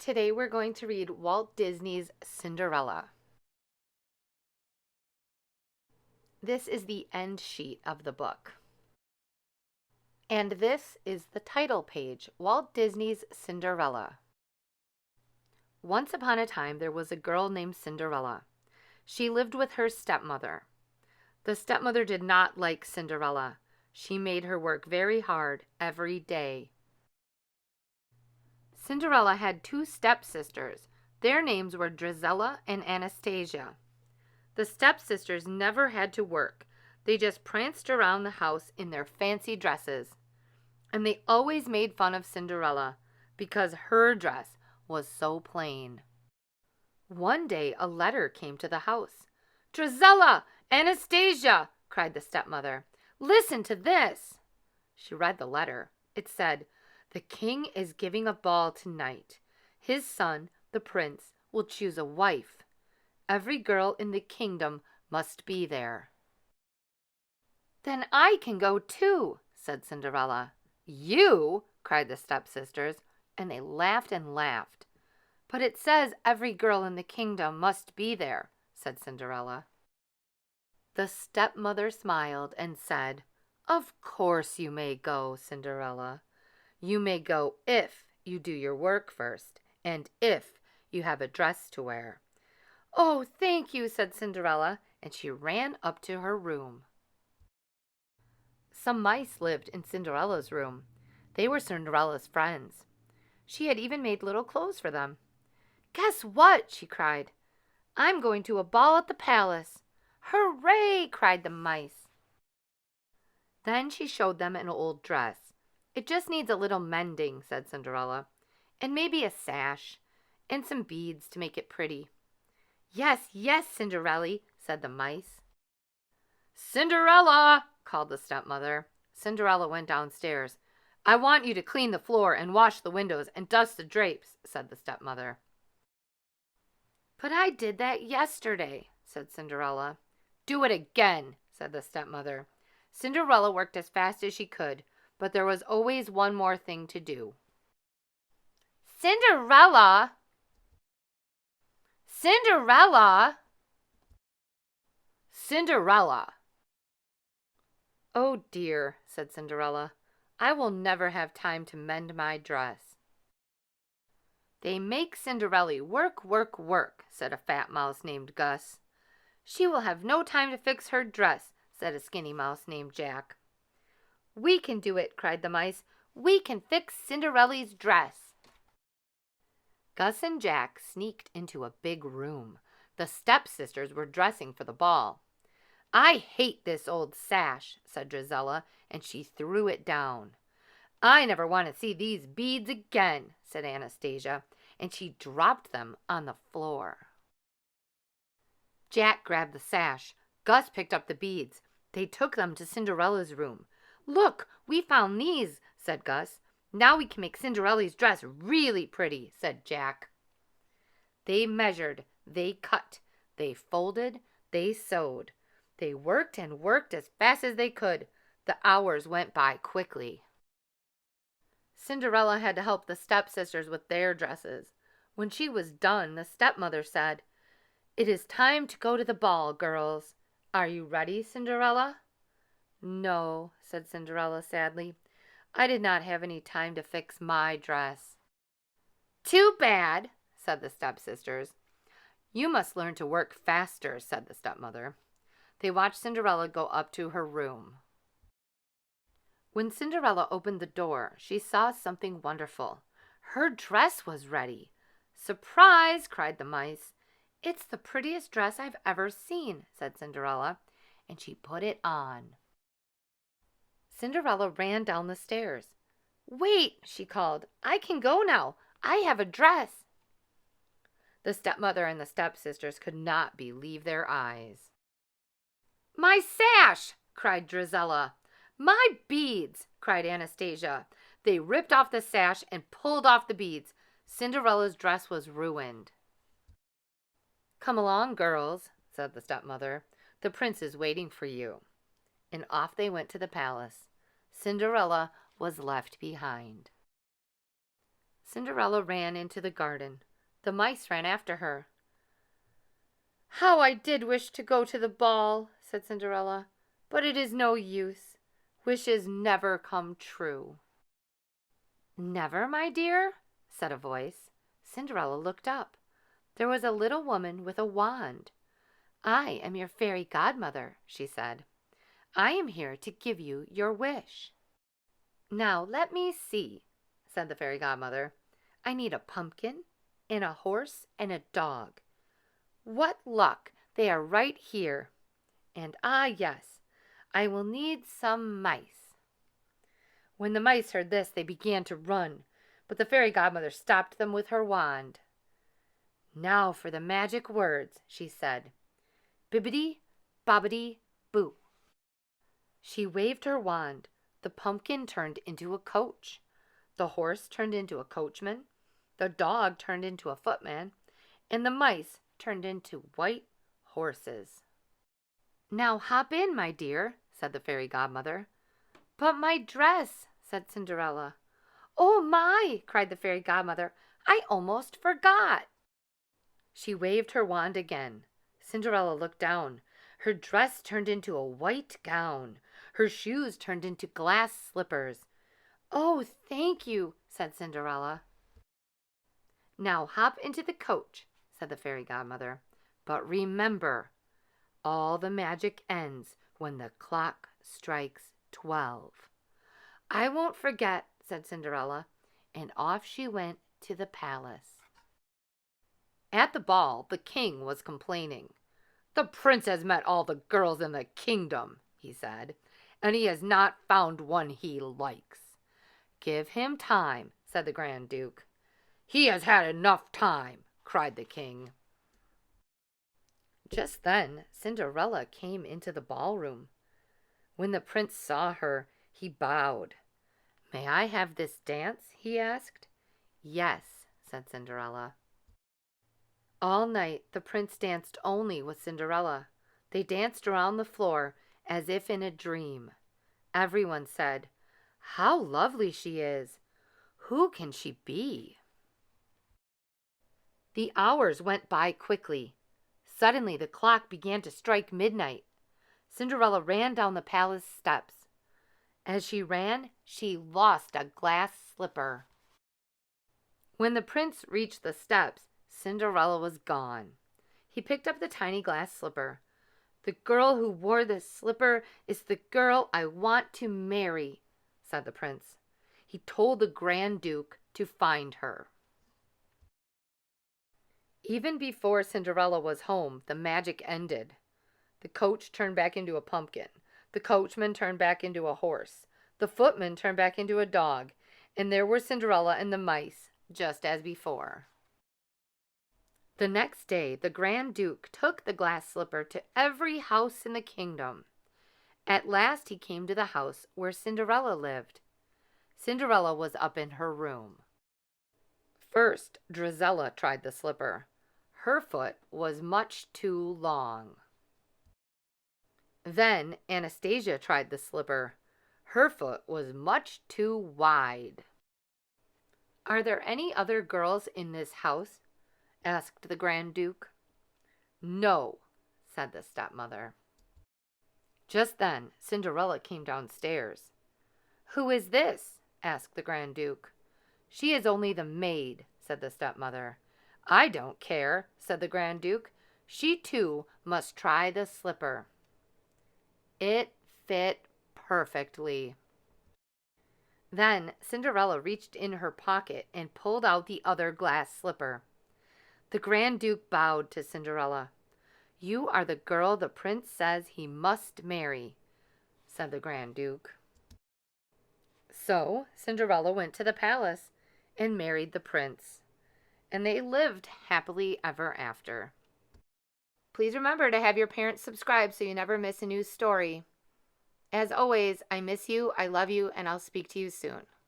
Today we're going to read Walt Disney's Cinderella. This is the end sheet of the book. And this is the title page, Walt Disney's Cinderella. Once upon a time, there was a girl named Cinderella. She lived with her stepmother. The stepmother did not like Cinderella. She made her work very hard every day. Cinderella had two stepsisters. Their names were Drizella and Anastasia. The stepsisters never had to work. They just pranced around the house in their fancy dresses. And they always made fun of Cinderella because her dress was so plain. One day a letter came to the house. "Drizella! Anastasia!" cried the stepmother. "Listen to this." She read the letter. It said, "The king is giving a ball tonight. His son, the prince, will choose a wife. Every girl in the kingdom must be there." "Then I can go too," said Cinderella. "You?" cried the stepsisters, and they laughed and laughed. "But it says every girl in the kingdom must be there," said Cinderella. The stepmother smiled and said, "Of course you may go, Cinderella. You may go if you do your work first, and if you have a dress to wear." "Oh, thank you," said Cinderella, and she ran up to her room. Some mice lived in Cinderella's room. They were Cinderella's friends. She had even made little clothes for them. "Guess what?" she cried. "I'm going to a ball at the palace." "Hooray!" cried the mice. Then she showed them an old dress. "It just needs a little mending," said Cinderella, "and maybe a sash, and some beads to make it pretty." "Yes, yes, Cinderella," said the mice. "Cinderella!" called the stepmother. Cinderella went downstairs. "I want you to clean the floor and wash the windows and dust the drapes," said the stepmother. "But I did that yesterday," said Cinderella. "Do it again," said the stepmother. Cinderella worked as fast as she could, but there was always one more thing to do. "Cinderella! Cinderella! Cinderella!" "Oh dear," said Cinderella. "I will never have time to mend my dress." "They make Cinderella work, work, work," said a fat mouse named Gus. "She will have no time to fix her dress," said a skinny mouse named Jack. "We can do it," cried the mice. "We can fix Cinderella's dress." Gus and Jack sneaked into a big room. The stepsisters were dressing for the ball. "I hate this old sash," said Drizella, and she threw it down. "I never want to see these beads again," said Anastasia, and she dropped them on the floor. Jack grabbed the sash. Gus picked up the beads. They took them to Cinderella's room. "Look, we found these," said Gus. "Now we can make Cinderella's dress really pretty," said Jack. They measured, they cut, they folded, they sewed. They worked and worked as fast as they could. The hours went by quickly. Cinderella had to help the stepsisters with their dresses. When she was done, the stepmother said, "It is time to go to the ball, girls. Are you ready, Cinderella?" "No," said Cinderella sadly. "I did not have any time to fix my dress." "Too bad," said the stepsisters. "You must learn to work faster," said the stepmother. They watched Cinderella go up to her room. When Cinderella opened the door, she saw something wonderful. Her dress was ready. "Surprise!" cried the mice. "It's the prettiest dress I've ever seen," said Cinderella, and she put it on. Cinderella ran down the stairs. "Wait," she called. "I can go now. I have a dress." The stepmother and the stepsisters could not believe their eyes. "My sash!" cried Drizella. "My beads!" cried Anastasia. They ripped off the sash and pulled off the beads. Cinderella's dress was ruined. "Come along, girls," said the stepmother. "The prince is waiting for you." And off they went to the palace. Cinderella was left behind. Cinderella ran into the garden. The mice ran after her. "How I did wish to go to the ball," said Cinderella, "but it is no use. Wishes never come true." "Never, my dear?" said a voice. Cinderella looked up. There was a little woman with a wand. "I am your fairy godmother," she said. "I am here to give you your wish." "Now let me see," said the fairy godmother. "I need a pumpkin and a horse and a dog. What luck! They are right here. And yes, I will need some mice." When the mice heard this, they began to run, but the fairy godmother stopped them with her wand. "Now for the magic words," she said. "Bibbidi, bobbidi, boo." She waved her wand. The pumpkin turned into a coach. The horse turned into a coachman. The dog turned into a footman. And the mice turned into white horses. "Now hop in, my dear," said the fairy godmother. "But my dress," said Cinderella. "Oh my!" cried the fairy godmother. "I almost forgot." She waved her wand again. Cinderella looked down. Her dress turned into a white gown. Her shoes turned into glass slippers. "Oh, thank you," said Cinderella. "Now hop into the coach," said the fairy godmother. "But remember, all the magic ends when the clock strikes 12. "I won't forget," said Cinderella, and off she went to the palace. At the ball, the king was complaining. "The prince has met all the girls in the kingdom," he said, "and he has not found one he likes." "Give him time," said the Grand Duke. "He has had enough time," cried the king. Just then, Cinderella came into the ballroom. When the prince saw her, he bowed. "May I have this dance?" he asked. "Yes," said Cinderella. All night, the prince danced only with Cinderella. They danced around the floor as if in a dream. Everyone said, "How lovely she is! Who can she be?" The hours went by quickly. Suddenly, the clock began to strike midnight. Cinderella ran down the palace steps. As she ran, she lost a glass slipper. When the prince reached the steps, Cinderella was gone. He picked up the tiny glass slipper. "The girl who wore this slipper is the girl I want to marry," said the prince. He told the Grand Duke to find her. Even before Cinderella was home, the magic ended. The coach turned back into a pumpkin. The coachman turned back into a horse. The footman turned back into a dog. And there were Cinderella and the mice, just as before. The next day, the Grand Duke took the glass slipper to every house in the kingdom. At last he came to the house where Cinderella lived. Cinderella was up in her room. First, Drizella tried the slipper. Her foot was much too long. Then Anastasia tried the slipper. Her foot was much too wide. "Are there any other girls in this house?" asked the Grand Duke. "No," said the stepmother. Just then, Cinderella came downstairs. "Who is this?" asked the Grand Duke. "She is only the maid," said the stepmother. "I don't care," said the Grand Duke. "She too must try the slipper." It fit perfectly. Then Cinderella reached in her pocket and pulled out the other glass slipper. The Grand Duke bowed to Cinderella. "You are the girl the prince says he must marry," said the Grand Duke. So Cinderella went to the palace and married the prince, and they lived happily ever after. Please remember to have your parents subscribe so you never miss a new story. As always, I miss you, I love you, and I'll speak to you soon.